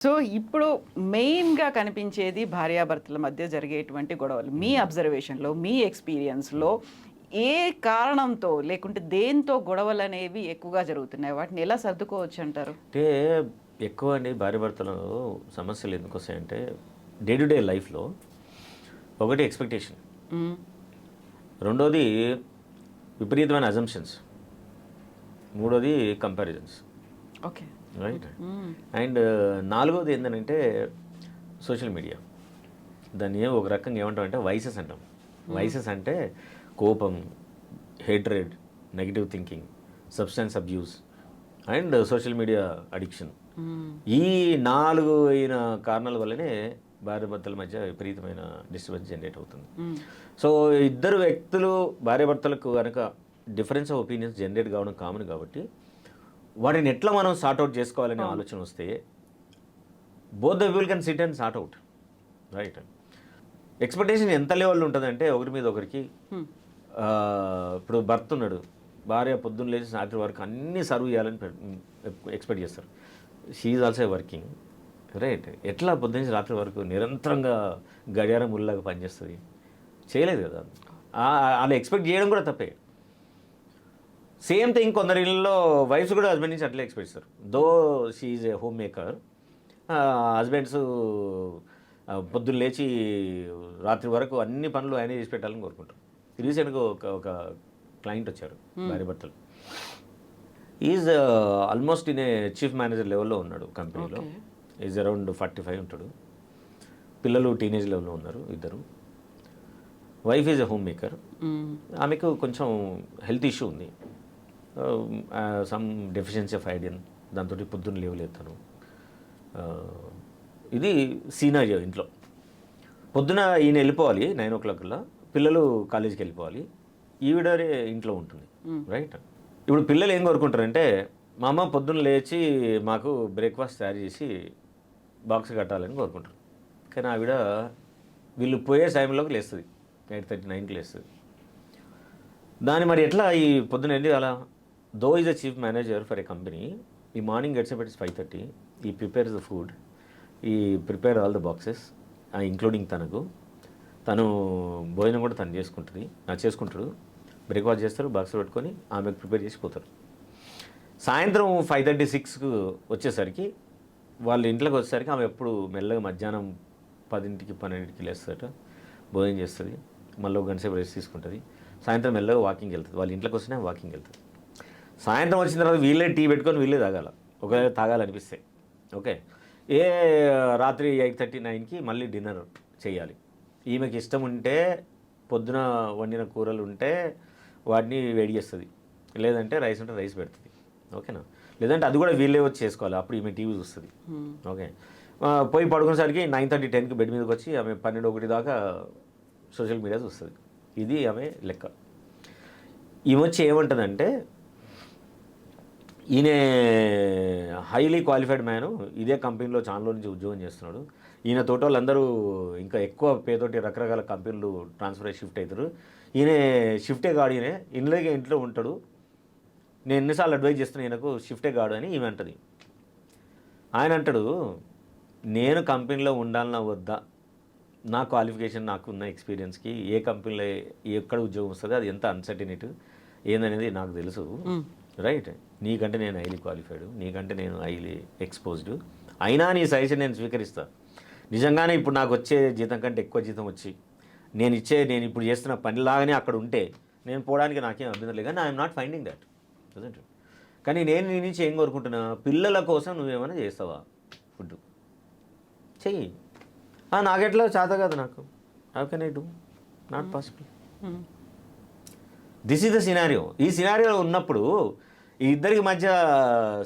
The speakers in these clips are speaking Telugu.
సో, ఇప్పుడు మెయిన్‌గా కనిపించేది భార్యాభర్తల మధ్య జరిగేటువంటి గొడవలు. మీ అబ్జర్వేషన్‌లో, మీ ఎక్స్‌పీరియన్స్‌లో ఏ కారణంతో లేకుంటే దేనితో గొడవలనేవి ఎక్కువగా జరుగుతున్నాయి? వాటిని ఎలా సర్దుకోవచ్చంటారు? అంటే ఎక్కువ అండి భార్యాభర్తలు సమస్యలు ఎందుకొస్తాయంటే డే టు డే లైఫ్‌లో ఒకటి ఎక్స్‌పెక్టేషన్. హ్మ్. రెండోది విపరీతమైన అజంప్షన్స్. మూడోది కంపారిజన్స్. ఓకే. రైట్. హ్మ్. అండ్ నాలుగోది ఏందనంటే సోషల్ మీడియా. దాన్ని ఒక రకంగా ఏమంటామంటే వైసెస్ అంటాం. వైసెస్ అంటే కోపం, hatred, negative thinking, substance abuse and social media addiction. హ్మ్. ఈ 4 అయిన కారణాల వల్లనే భార్యాభర్తల మధ్య విపరీతమైన డిస్టర్బెన్స్ జనరేట్ అవుతుంది. హ్మ్. సో ఇద్దరు వ్యక్తులు భార్యాభర్తలకు కనుక డిఫరెన్స్ ఆఫ్ ఒపీనియన్స్ జనరేట్ కావడం కామన్ కాబట్టి వాటిని ఎట్లా మనం సార్ట్అవుట్ చేసుకోవాలనే అవును. ఆలోచన వస్తే both the people can SIT and sort out. Right. Expectation ఎంత లెవెల్లో ఉంటుందంటే ఒకరి మీద ఒకరికి హ్మ్. ఇప్పుడు భర్త ఉన్నాడు, భార్య పొద్దున్న లేచి రాత్రి వరకు అన్నీ సర్వ్ చేయాలని ఎక్స్పెక్ట్ చేస్తారు. She is also working. Right. ఎట్లా పొద్దున్న నుంచి రాత్రి వరకు నిరంతరంగా గడియారం ముళ్ళలాగా పనిచేస్తుంది? చేయలేదు కదా. అలా ఎక్స్పెక్ట్ చేయడం కూడా తప్పే. సేమ్ థింగ్ కొందరి ఇళ్ళలో వైఫ్స్ కూడా హస్బెండ్ నుంచి అట్లే ఎక్స్పెక్ట్ చేస్తారు. Though she is a home maker. Husbands పొద్దున్న లేచి రాత్రి వరకు అన్ని పనులు ఆయనే చేసి పెట్టాలని కోరుకుంటారు. రీసెంట్గా ఒక ఒక క్లయింట్ వచ్చారు, భార్యాభర్తలు. Is almost in a chief manager లెవెల్లో ఉన్నాడు కంపెనీలో. ఓకే. ఈజ్ అరౌండ్ 45 ఉంటాడు. పిల్లలు టీనేజ్ లెవెల్లో ఉన్నారు ఇద్దరు. Wife is a home maker. హ్మ్. ఆమెకు కొంచెం హెల్త్ ఇష్యూ ఉంది, సమ్ డెఫిషియన్సీ ఆఫ్ ఐడియన్. దాంతో పొద్దున్న లేవలేదు తను. ఇది సీనరియో ఇంట్లో. పొద్దున ఈయన వెళ్ళిపోవాలి 9 o'clock కల్లా, పిల్లలు కాలేజీకి వెళ్ళిపోవాలి, ఈవిడరే ఇంట్లో ఉంటుంది. రైట్. ఇప్పుడు పిల్లలు ఏం కోరుకుంటారంటే మా అమ్మ పొద్దున్న లేచి మాకు బ్రేక్ఫాస్ట్ తయారు చేసి బాక్స్ కట్టాలని కోరుకుంటారు. కానీ ఆవిడ వీళ్ళు పోయే టైంలోకి లేస్తుంది, 8:30, 9కి లేస్తుంది. దాన్ని మరి ఎట్లా ఈ పొద్దున ఏంటి అలా? Though is a chief manager for a company. ఈ మార్నింగ్ గెట్స్ అప్ ఎట్ 5:30. ఈ ప్రిపేర్స్ ద ఫుడ్, ఈ prepare all the boxes, including తను భోజనం కూడా తను చేసుకుంటాడు. బ్రేక్ఫాస్ట్ చేస్తారు, బాక్స్ పెట్టుకొని ఆమెకు ప్రిపేర్ చేసి పోతారు. సాయంత్రం 5:30, 6కు వచ్చేసరికి వాళ్ళ ఇంట్లోకి వచ్చేసరికి ఆమె ఎప్పుడు మెల్లగా మధ్యాహ్నం 10కి 12కి లేస్తారట, భోజనం చేస్తుంది, మళ్ళీ ఒక గంట సేపు రెస్ట్ తీసుకుంటుంది, సాయంత్రం మెల్లగా వాకింగ్ వెళ్తుంది. వాళ్ళ ఇంట్లోకి వచ్చినా వాకింగ్ వెళ్తుంది. సాయంత్రం వచ్చిన తర్వాత వీళ్ళే టీ పెట్టుకొని వీళ్ళే తాగాల, ఒకవేళ తాగాలనిపిస్తే. ఓకే. ఏ రాత్రి 8:30, 9కి మళ్ళీ డిన్నర్ చేయాలి. ఈమెకి ఇష్టం ఉంటే పొద్దున వండిన కూరలు ఉంటే వాటిని వేడి చేస్తుంది, లేదంటే రైస్ ఉంటే రైస్ పెడుతుంది. ఓకేనా. లేదంటే అది కూడా వీళ్ళే వచ్చి చేసుకోవాలి, అప్పుడు ఈమె టీవీ చూస్తుంది. ఓకే. పోయి పడుకునేసరికి 9:30, 10కి బెడ్ మీదకి వచ్చి ఆమె 12, 1 దాకా సోషల్ మీడియా చూస్తుంది. ఇది ఆమె లెక్క. ఈమె వచ్చి ఏమంటుందంటే ఈయన హైలీ క్వాలిఫైడ్ మ్యాను, ఇదే కంపెనీలో చాలా రోజుల నుంచి ఉద్యోగం చేస్తున్నాడు. ఈయన తోటి వాళ్ళందరూ ఇంకా ఎక్కువ పేతోటి రకరకాల కంపెనీలు ట్రాన్స్ఫర్ అయ్యి షిఫ్ట్ అవుతారు. ఈయన షిఫ్టే కాడు, ఈయన ఇంట్లో ఉంటాడు. నేను ఎన్నిసార్లు అడ్వైజ్ చేస్తున్నా ఈయనకు షిఫ్టే కాడు అని ఈమె అంటది. ఆయన అంటాడు, నేను కంపెనీలో ఉండాలన్నా వద్దా, నా క్వాలిఫికేషన్, నాకున్న ఎక్స్పీరియన్స్కి ఏ కంపెనీలో ఎక్కడ ఉద్యోగం వస్తుంది, అది ఎంత అన్సర్టినిటీ ఏందనేది నాకు తెలుసు. రైట్. నీకంటే నేను హైలీ క్వాలిఫైడ్, నీకంటే నేను హైలీ ఎక్స్పోజ్డ్, అయినా నీ సజెషన్ నేను స్వీకరిస్తాను. నిజంగానే ఇప్పుడు నాకు వచ్చే జీతం కంటే ఎక్కువ జీతం వచ్చి నేను ఇప్పుడు చేస్తున్న పనిలాగానే అక్కడ ఉంటే నేను పోవడానికి నాకేం అభ్యంతరం లేదు. కానీ ఐఎమ్ నాట్ ఫైండింగ్ దట్. కానీ నేను నీ నుంచి ఏం కోరుకుంటున్నా, పిల్లల కోసం నువ్వేమైనా చేస్తావా, ఫుడ్ చెయ్యి. నాకెట్లా చేత కాదు, నాకు how can I do, not possible. This is the scenario. ఈ సినారియో ఉన్నప్పుడు ఈ ఇద్దరికి మధ్య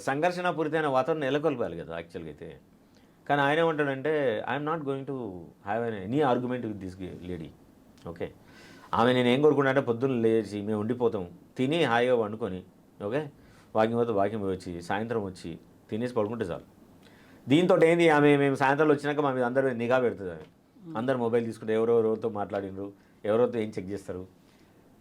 సంఘర్షణపూరితమైన వాతావరణం నెలకొల్పాలి కదా యాక్చువల్గా అయితే. కానీ ఆయన ఏమంటాడంటే I'm not going to have any argument with this lady. Okay. ఆమె నేను ఏం కోరుకుంటా అంటే పొద్దున్న లేచి మేము ఉండిపోతాం, తిని హాయిగా వండుకొని, ఓకే, వాకింగ్ పోయి వచ్చి సాయంత్రం వచ్చి తినేసి పడుకుంటే చాలు. దీంతో ఏంది, మేము సాయంత్రం వచ్చినాక మా మీద అందరూ నిఘా పెడుతుంది. ఆమె అందరు మొబైల్ తీసుకుంటే ఎవరెవరితో మాట్లాడినరు, ఎవరెవరితో ఏం చెక్ చేస్తారు,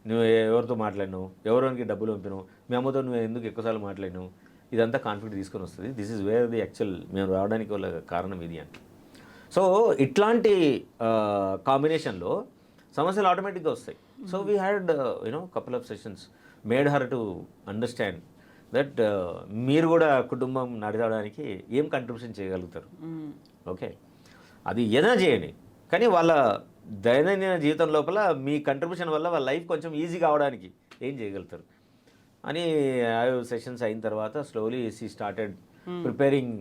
నువ్వు ఎవరితో మాట్లాడినావు, ఎవరికి డబ్బులు పంపినావు, మీ అమ్మతో నువ్వు ఎందుకు ఎక్కువసార్లు మాట్లాడినావు, ఇదంతా కాన్ఫ్లిక్ట్ తీసుకొని వస్తుంది. This is where the actual మేము రావడానికి వల్ల కారణం ఇది అని. సో ఇట్లాంటి కాంబినేషన్లో సమస్యలు ఆటోమేటిక్గా వస్తాయి. So we had couple of sessions made her to understand that మీరు కూడా కుటుంబం నడవడానికి ఏం కంట్రిబ్యూషన్ చేయగలుగుతారు. ఓకే, అది ఏదైనా చేయండి, కానీ వాళ్ళ దైనందిన జీవితం లోపల మీ కంట్రిబ్యూషన్ వల్ల వాళ్ళ లైఫ్ కొంచెం ఈజీ కావడానికి ఏం చేయగలుగుతారు అని సెషన్స్ అయిన తర్వాత slowly she started preparing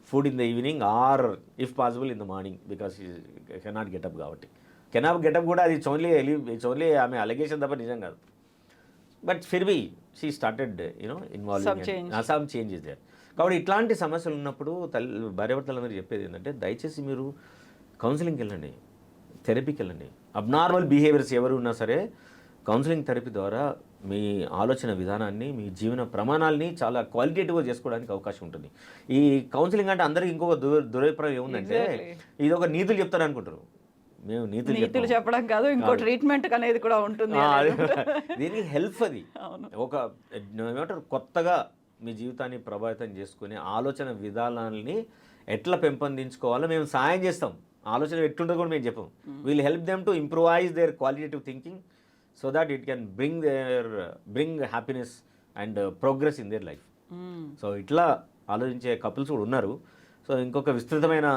food in the evening or if possible in the morning because cannot get up కాబట్టి. కెనాట్ గెటప్ కూడా అది ఇట్స్ ఓన్లీ ఆమె అలిగేషన్ తప్ప నిజం కాదు. బట్ ఫిర్ బి she started involving some changes there. కాబట్టి ఇట్లాంటి సమస్యలు ఉన్నప్పుడు భార్యాభర్తలందరూ చెప్పేది ఏంటంటే దయచేసి మీరు కౌన్సిలింగ్కి వెళ్ళండి, థెరపీకి వెళ్ళండి. అబ్నార్మల్ బిహేవియర్స్ ఎవరు ఉన్నా సరే కౌన్సిలింగ్ థెరపీ ద్వారా మీ ఆలోచన విధానాన్ని, మీ జీవన ప్రమాణాలని చాలా క్వాలిటేటివ్గా చేసుకోవడానికి అవకాశం ఉంటుంది. ఈ కౌన్సిలింగ్ అంటే అందరికీ ఇంకొక దురభిప్రాయం ఏముందంటే ఇది ఒక నీతులు చెప్తారు అనుకుంటారు. మేము నీతులు చెప్పడం కాదు, ఇంకో ట్రీట్మెంట్ అనేది కూడా ఉంటుంది. దీనికి హెల్ప్ అది ఒక ఏమంటారు కొత్తగా మీ జీవితాన్ని ప్రభావితం చేసుకునే ఆలోచన విధానాలని ఎట్లా పెంపొందించుకోవాలో మేము సాయం చేస్తాం. ఆలోచన ఎట్లుంటుందో కూడా మేము చెప్పాం. Will help them to improvise their qualitative thinking so that it can bring happiness and progress in their life. So ఇట్లా ఆలోచించే కపుల్స్ కూడా ఉన్నారు. సో ఇంకొక విస్తృతమైన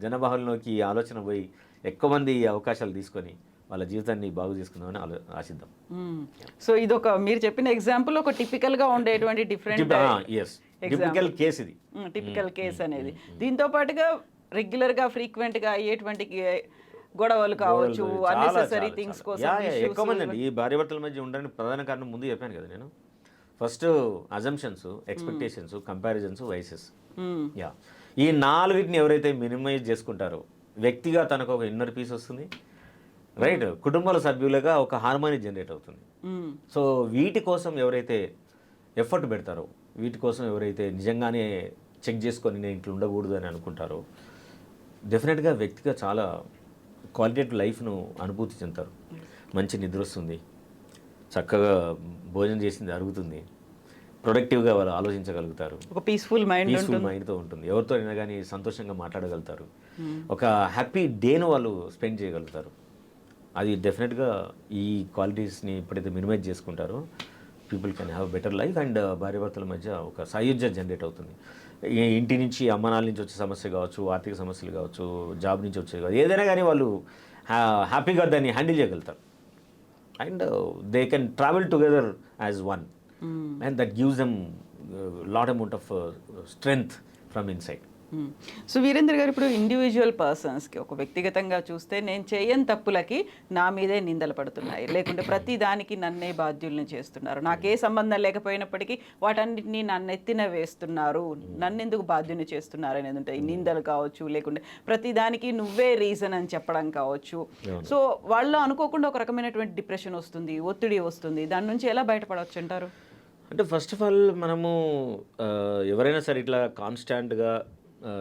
జనబాహుల్లోకి ఆలోచన పోయి ఎక్కువ మంది అవకాశాలు తీసుకొని వాళ్ళ జీవితాన్ని బాగు చేసుకుందామని ఆశిద్దాం. సో ఇది ఒక మీరు చెప్పిన ఎగ్జాంపుల్ ఒక టిపికల్గా ఉండేటువంటి డిఫరెంట్ టిపికల్ కేస్ ఇది, టిపికల్ కేస్ అనేది. దీంతో పాటుగా రెగ్యులర్గా ఫ్రీక్వెంట్గా అయ్యేటువంటి గొడవలు కావచ్చు, అన్నెసెసరీ థింగ్స్ కోసం ఎక్కువ మంది అండి ఈ భార్యాభర్తల మధ్య ఉండడానికి ప్రధాన కారణం ముందు చెప్పాను కదా నేను. First assumptions, expectations, comparisons, vices. ఈ నాలుగిటిని ఎవరైతే మినిమైజ్ చేసుకుంటారో వ్యక్తిగా తనకు ఒక ఇన్నర్ పీస్ వస్తుంది, రైట్, కుటుంబాల సభ్యులుగా ఒక హార్మోనీ జనరేట్ అవుతుంది. సో వీటి కోసం ఎవరైతే ఎఫర్ట్ పెడతారో, వీటి కోసం ఎవరైతే నిజంగానే చెక్ చేసుకొని నేను ఇంట్లో ఉండకూడదు అని అనుకుంటారో డెఫినెట్గా వ్యక్తిగా చాలా క్వాలిటేటివ్ లైఫ్ను అనుభూతి చెందుతారు. మంచి నిద్ర వస్తుంది, చక్కగా భోజనం చేసింది అరుగుతుంది, ప్రొడక్టివ్గా వాళ్ళు ఆలోచించగలుగుతారు, ఒక పీస్ఫుల్ మైండ్తో ఉంటుంది, ఎవరితో అయినా కానీ సంతోషంగా మాట్లాడగలుగుతారు, ఒక హ్యాపీ డేను వాళ్ళు స్పెండ్ చేయగలుగుతారు. అది డెఫినెట్గా ఈ క్వాలిటీస్ని ఎప్పుడైతే మినిమైజ్ చేసుకుంటారో people can have better life and భార్యాభర్తల మధ్య ఒక సాయుధ్యం జనరేట్ అవుతుంది. ఇంటి నుంచి అమ్మనాల నుంచి వచ్చే సమస్య కావచ్చు, ఆర్థిక సమస్యలు కావచ్చు, జాబ్ నుంచి వచ్చేది కావచ్చు, ఏదైనా కానీ వాళ్ళు హ్యాపీగా దాన్ని హ్యాండిల్ చేయగలుగుతారు. And they can travel together as one and that gives them lot amount of strength from inside. So Virendra గారు, ఇప్పుడు ఇండివిజువల్ పర్సన్స్కి ఒక వ్యక్తిగతంగా చూస్తే నేను చేయని తప్పులకి నా మీదే నిందలు పడుతున్నాయి, లేకుంటే ప్రతి దానికి నన్నే బాధ్యుల్ని చేస్తున్నారు, నాకే సంబంధం లేకపోయినప్పటికీ వాటన్నిటినీ నన్ను ఎత్తిన వేస్తున్నారు, నన్నెందుకు బాధ్యుని చేస్తున్నారు అనేది ఉంటాయి. నిందలు కావచ్చు, లేకుంటే ప్రతి దానికి నువ్వే రీజన్ అని చెప్పడం కావచ్చు. సో వాళ్ళు అనుకోకుండా ఒక రకమైనటువంటి డిప్రెషన్ వస్తుంది, ఒత్తిడి వస్తుంది. దాని నుంచి ఎలా బయటపడవచ్చు అంటారు? అంటే ఫస్ట్ ఆఫ్ ఆల్ మనము ఎవరైనా సరే ఇట్లా కాన్స్టాంట్గా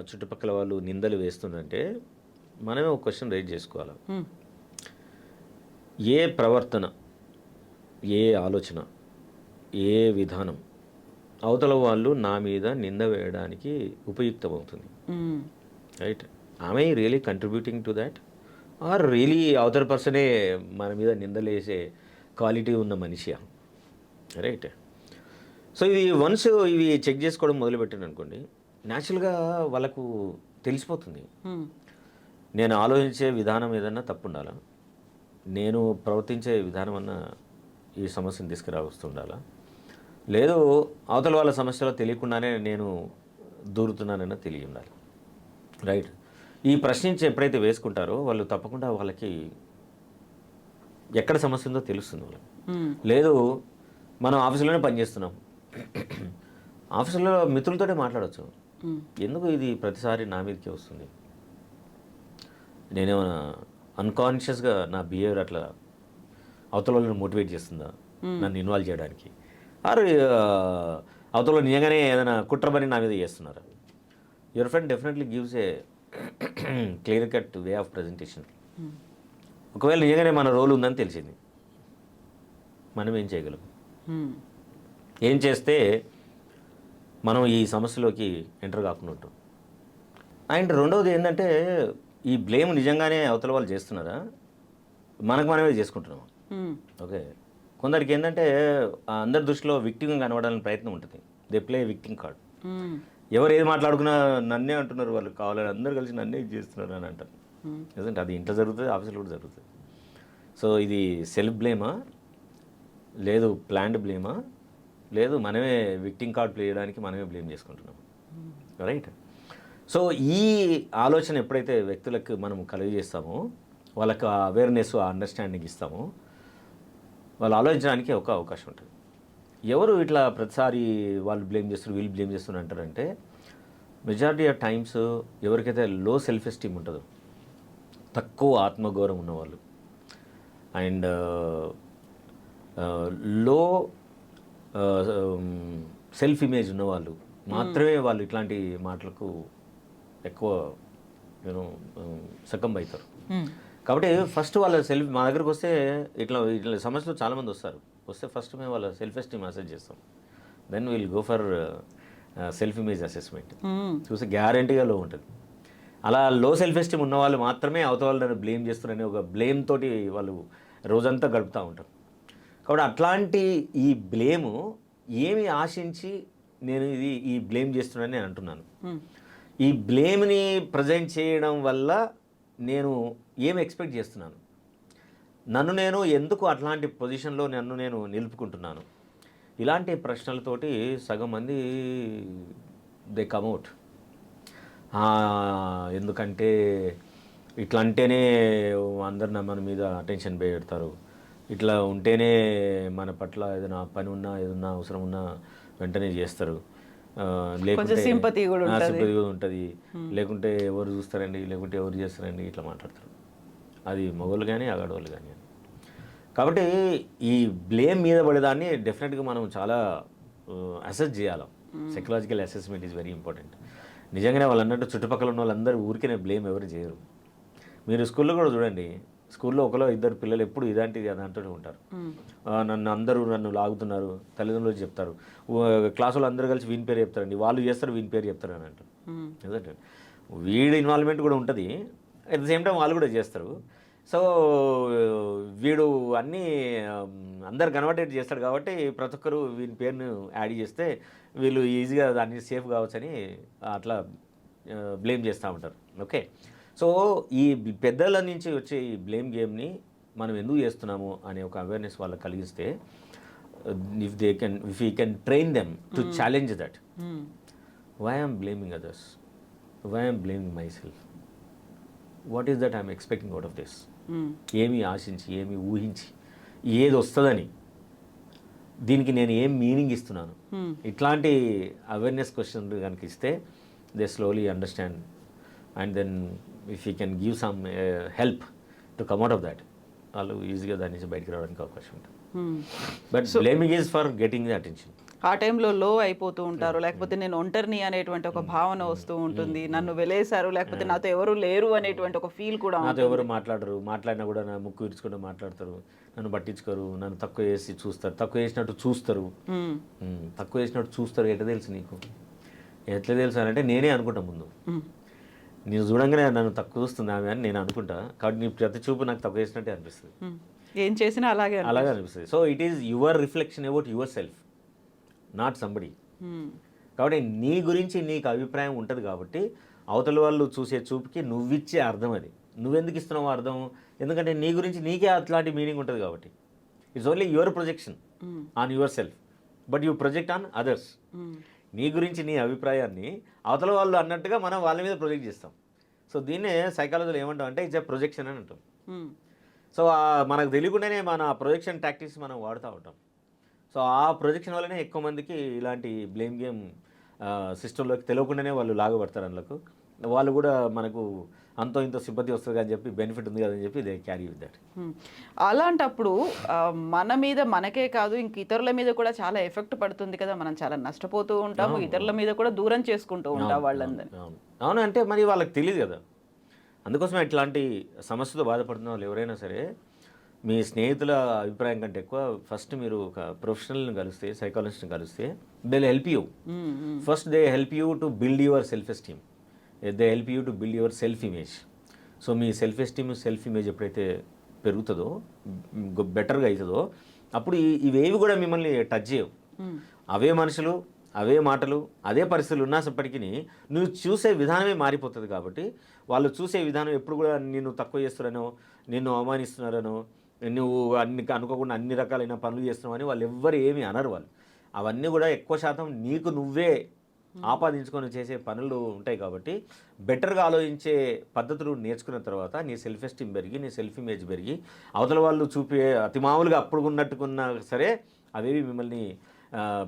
చుట్టుపక్కల వాళ్ళు నిందలు వేస్తుందంటే మనమే ఒక క్వశ్చన్ రైజ్ చేసుకోవాలి. ఏ ప్రవర్తన, ఏ ఆలోచన, ఏ విధానం అవతల వాళ్ళు నా మీద నింద వేయడానికి ఉపయుక్తమవుతుంది, రైట్? ఆమె really contributing to that or really అవతల పర్సనే మన మీద నిందలు వేసే క్వాలిటీ ఉన్న మనిషి, రైట్? సో ఇది వన్స్ ఇవి చెక్ చేసుకోవడం మొదలుపెట్టాను అనుకోండి, న్యాచురల్గా వాళ్ళకు తెలిసిపోతుంది నేను ఆలోచించే విధానం ఏదన్నా తప్పు ఉండాలా, నేను ప్రవర్తించే విధానం అన్నా ఈ సమస్యను తీసుకురావస్తుండాలా, లేదు అవతల వాళ్ళ సమస్యలో తెలియకుండానే నేను దూరుతున్నానన్నా తెలియ ఉండాలి, రైట్? ఈ ప్రశ్నించి ఎప్పుడైతే వేసుకుంటారో వాళ్ళు తప్పకుండా వాళ్ళకి ఎక్కడ సమస్య ఉందో తెలుస్తుంది వాళ్ళకి. లేదు మనం ఆఫీసులోనే పనిచేస్తున్నాం, ఆఫీసులో మిత్రులతోనే మాట్లాడవచ్చు, ఎందుకు ఇది ప్రతిసారి నా మీదకే వస్తుంది, నేనేమైనా అన్కాన్షియస్గా నా బిహేవియర్ అట్లా అవతల వాళ్ళని మోటివేట్ చేస్తుందా నన్ను ఇన్వాల్వ్ చేయడానికి, ఆరు అవతల నిజంగానే ఏదైనా కుట్రబని నా మీద చేస్తున్నారా? Your friend definitely gives a clear cut way of presentation. ఒకవేళ నిజంగానే మన రోల్ ఉందని తెలిసింది, మనం ఏం చేయగలం? ఏం చేస్తే మనం ఈ సమస్యలోకి ఎంటర్ కాకుండా ఉంటాం. అండ్ రెండవది ఏంటంటే ఈ బ్లేమ్ నిజంగానే అవతల వాళ్ళు చేస్తున్నారా, మనకు మనమే చేసుకుంటున్నాం. ఓకే, కొందరికి ఏంటంటే అందరి దృష్టిలో విక్టిమ్ కనబడాలని ప్రయత్నం ఉంటుంది. They play victim card. ఎవరు ఏది మాట్లాడుకున్నా నన్నే అంటున్నారు వాళ్ళు, కావాలని అందరు కలిసి నన్నే ఇది చేస్తున్నారు అని అంటారు. ఎందుకంటే అది ఇంట్లో జరుగుతుంది, ఆఫీసులో కూడా జరుగుతుంది. సో ఇది సెల్ఫ్ బ్లేమా, లేదు ప్లాన్డ్ బ్లేమా, లేదు మనమే విక్టిమ్ కార్డ్ ప్లే చేయడానికి మనమే బ్లేమ్ చేసుకుంటున్నాం. రైట్. సో ఈ ఆలోచన ఎప్పుడైతే వ్యక్తులకు మనం కలుగజేస్తామో, వాళ్ళకి అవేర్నెస్, అండర్స్టాండింగ్ ఇస్తామో, వాళ్ళు ఆలోచించడానికి ఒక అవకాశం ఉంటుంది. ఎవరు ఇట్లా ప్రతిసారి వాళ్ళు బ్లేమ్ చేస్తారు, వీళ్ళు బ్లేమ్ చేస్తున్నారు అంటారంటే, మెజారిటీ ఆఫ్ టైమ్స్ ఎవరికైతే లో సెల్ఫ్ ఎస్టీమ్ ఉంటుందో, తక్కువ ఆత్మగౌరవం ఉన్నవాళ్ళు అండ్ లో సెల్ఫ్ ఇమేజ్ ఉన్నవాళ్ళు మాత్రమే వాళ్ళు ఇట్లాంటి మాటలకు ఎక్కువ సకంబ్ అవుతారు. కాబట్టి ఫస్ట్ వాళ్ళ సెల్ఫ్ మా దగ్గరకు వస్తే ఇట్లా సమస్యలు చాలామంది వస్తే ఫస్ట్ మేము వాళ్ళ సెల్ఫ్ ఎస్టీమ్ అసెస్ చేస్తాం. Then will go for self image assessment. చూస్తే గ్యారంటీగా లో ఉంటుంది. అలా లో సెల్ఫ్ ఎస్టీమ్ ఉన్న వాళ్ళు మాత్రమే అవతల వాళ్ళని బ్లేమ్ చేస్తున్నారని ఒక బ్లేమ్ తోటి వాళ్ళు రోజంతా గడుపుతూ ఉంటారు. కాబట్టి అట్లాంటి ఈ బ్లేము ఏమి ఆశించి నేను ఈ బ్లేమ్ చేస్తున్నానని నేను అంటున్నాను. ఈ బ్లేమ్ని ప్రజెంట్ చేయడం వల్ల నేను ఏం ఎక్స్పెక్ట్ చేస్తున్నాను, నన్ను నేను ఎందుకు అట్లాంటి పొజిషన్లో నన్ను నేను నిలుపుకుంటున్నాను, ఇలాంటి ప్రశ్నలతోటి సగం మంది దే కమ్అవుట్. ఎందుకంటే ఇట్లా అంటేనే అందరు మన మీద అటెన్షన్ పెడతారు, ఇట్లా ఉంటేనే మన పట్ల ఏదైనా పని ఉన్నా ఏదన్నా అవసరం ఉన్నా వెంటనే చేస్తారు, లేకుంటే సింపతి కూడా ఉంటుంది, లేకుంటే ఎవరు చూస్తారండి, లేకుంటే ఎవరు చేస్తారండి, ఇట్లా మాట్లాడతారు. అది మగవాళ్ళు కానీ ఆడవాళ్ళు కానీ. కాబట్టి ఈ బ్లేమ్ మీద పడేదాన్ని డెఫినెట్గా మనం చాలా అసెస్ చేయాలి. Psychological assessment is very important. నిజంగానే వాళ్ళు అన్నట్టు చుట్టుపక్కల ఉన్న వాళ్ళందరూ ఊరికే బ్లేమ్ ఎవరు చేయరు. మీరు స్కూల్లో కూడా చూడండి, స్కూల్లో ఒకలో ఇద్దరు పిల్లలు ఎప్పుడు ఇలాంటిది అది అంటూ ఉంటారు, నన్ను లాగుతున్నారు, తల్లిదండ్రులు చెప్తారు, క్లాసులో అందరూ కలిసి వీని పేరు చెప్తారండి, వాళ్ళు చేస్తారు వీని పేరు చెప్తారు అని అంటారు. ఎందుకంటే వీడి ఇన్వాల్వ్మెంట్ కూడా ఉంటుంది, అట్ ద సేమ్ టైం వాళ్ళు కూడా చేస్తారు. సో వీడు అన్నీ అందరు కన్వర్టేట్ చేస్తాడు కాబట్టి ప్రతి ఒక్కరు వీని పేరును యాడ్ చేస్తే వీళ్ళు ఈజీగా దాన్ని సేఫ్ కావచ్చని అట్లా బ్లేమ్ చేస్తూ ఉంటారు. ఓకే, సో ఈ పెద్దల నుంచి వచ్చే ఈ బ్లేమ్ గేమ్ని మనం ఎందుకు చేస్తున్నాము అనే ఒక అవేర్నెస్ వాళ్ళకి కలిగిస్తే, if you can train them to challenge that, why I'm blaming others, why I'm blaming myself, what is that I'm expecting out of this, ఏమి ఆశించి ఏమి ఊహించి ఏది వస్తుందని, దీనికి నేను ఏం మీనింగ్ ఇస్తున్నాను, ఇట్లాంటి అవేర్నెస్ క్వశ్చన్ కనుక ఇస్తే they slowly understand. And then if you can give some help to come out of that, వాళ్ళు ఈజీగా దాని నుంచి బయటకు రావడానికి అవకాశం ఉంటుంది. But blaming is for getting the attention. ఆ టైంలో లో అయిపోతూ ఉంటారు, లేకపోతే నేను ఒంటరిని అనేటువంటి ఒక భావన వస్తూ ఉంటుంది, నన్ను వెలేశారు, లేకపోతే నాతో ఎవరు లేరు అనేటువంటి ఒక ఫీల్ కూడా. నాతో ఎవరు మాట్లాడరు, మాట్లాడినా కూడా నా ముక్కు విరుచుకుంటూ మాట్లాడతారు, నన్ను పట్టించుకోరు, నన్ను తక్కువ చేసి చూస్తారు, తక్కువ చేసినట్టు చూస్తారు. ఎట్లా తెలుసు నీకు? ఎట్లా తెలుసు అని అంటే నేనే అనుకుంటా ముందు, నేను చూడంగానే నన్ను తక్కువ చూస్తుంది ఆమె అని నేను అనుకుంటా. కాబట్టి నీ ప్రతి చూపు నాకు తక్కువ చేసినట్టే అనిపిస్తుంది, ఏం చేసినా అలాగే అనిపిస్తుంది. So it is your reflection about your self, not somebody. కాబట్టి నీ గురించి నీకు అభిప్రాయం ఉంటుంది కాబట్టి అవతల వాళ్ళు చూసే చూపుకి నువ్విచ్చే అర్థం అది. నువ్వెందుకు ఇస్తున్నావు అర్థం? ఎందుకంటే నీ గురించి నీకే అట్లాంటి మీనింగ్ ఉంటుంది కాబట్టి. It's only your projection on your self, but you project on others. నీ గురించి నీ అభిప్రాయాన్ని అవతల వాళ్ళు అన్నట్టుగా మనం వాళ్ళ మీద ప్రొజెక్ట్ చేస్తాం. సో దీన్నే సైకాలజీలో ఏమంటాం అంటే ఇట్స్ ఎ ప్రొజెక్షన్ అని అంటాం. సో మనకు తెలియకుండానే మన ప్రొజెక్షన్ టాక్టిక్స్ మనం వాడుతూ ఉంటాం. సో ఆ ప్రొజెక్షన్ వల్లనే ఎక్కువ మందికి ఇలాంటి బ్లేమ్ గేమ్ సిస్టంలోకి తెలియకుండానే వాళ్ళు లాగబడతారు. అందులోకి వాళ్ళు కూడా మనకు అంతో ఇంతో సింపతి వస్తుంది అని చెప్పి, బెనిఫిట్ ఉంది కదని చెప్పి దే క్యారీ విత్ దట్. అలాంటప్పుడు మన మీద మనకే కాదు ఇంక ఇతరుల మీద కూడా చాలా ఎఫెక్ట్ పడుతుంది కదా, మనం చాలా నష్టపోతూ ఉంటాము, ఇతరుల మీద కూడా దూరం చేసుకుంటూ ఉంటాం వాళ్ళందరినీ. అవును, అంటే మరి వాళ్ళకి తెలియదు కదా. అందుకోసమే ఇట్లాంటి సమస్యతో బాధపడుతున్న వాళ్ళు ఎవరైనా సరే మీ స్నేహితుల అభిప్రాయం కంటే ఎక్కువ ఫస్ట్ మీరు ఒక ప్రొఫెషనల్ని కలిస్తే, సైకాలజిస్ట్ని కలిస్తే, they help you. First they help you to build your self esteem, they help you to build your self image. So me self esteem, self image ఎప్పుడైతే పెరుగుతుందో, బెటర్గా అవుతుందో, అప్పుడు ఇవేవి కూడా మిమ్మల్ని టచ్ చేయవు. అవే మనుషులు, అవే మాటలు, అదే పరిస్థితులు ఉన్నప్పటికీ నువ్వు చూసే విధానమే మారిపోతుంది. కాబట్టి వాళ్ళు చూసే విధానం ఎప్పుడు కూడా నిన్ను తక్కువ చేస్తున్నారనో, నిన్ను అవమానిస్తున్నారనో, నువ్వు అనుకోకుండా అన్ని రకాలైన పనులు చేస్తున్నావని వాళ్ళు ఎవ్వరు ఏమీ అనరు. వాళ్ళు అవన్నీ కూడా ఎక్కువ శాతం నీకు నువ్వే ఆపాదించుకొని చేసే పనులు ఉంటాయి. కాబట్టి బెటర్గా ఆలోచించే పద్ధతులు నేర్చుకున్న తర్వాత నీ సెల్ఫ్ ఎస్టీమ్ పెరిగి, నీ సెల్ఫ్ ఇమేజ్ పెరిగి, అవతల వాళ్ళు చూపే అతి మామూలుగా అప్పుడు ఉన్నట్టుకున్నా సరే అవేవి మిమ్మల్ని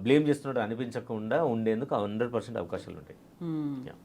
బ్లేమ్ చేస్తున్నట్టు అనిపించకుండా ఉండేందుకు 100% అవకాశాలు ఉంటాయి.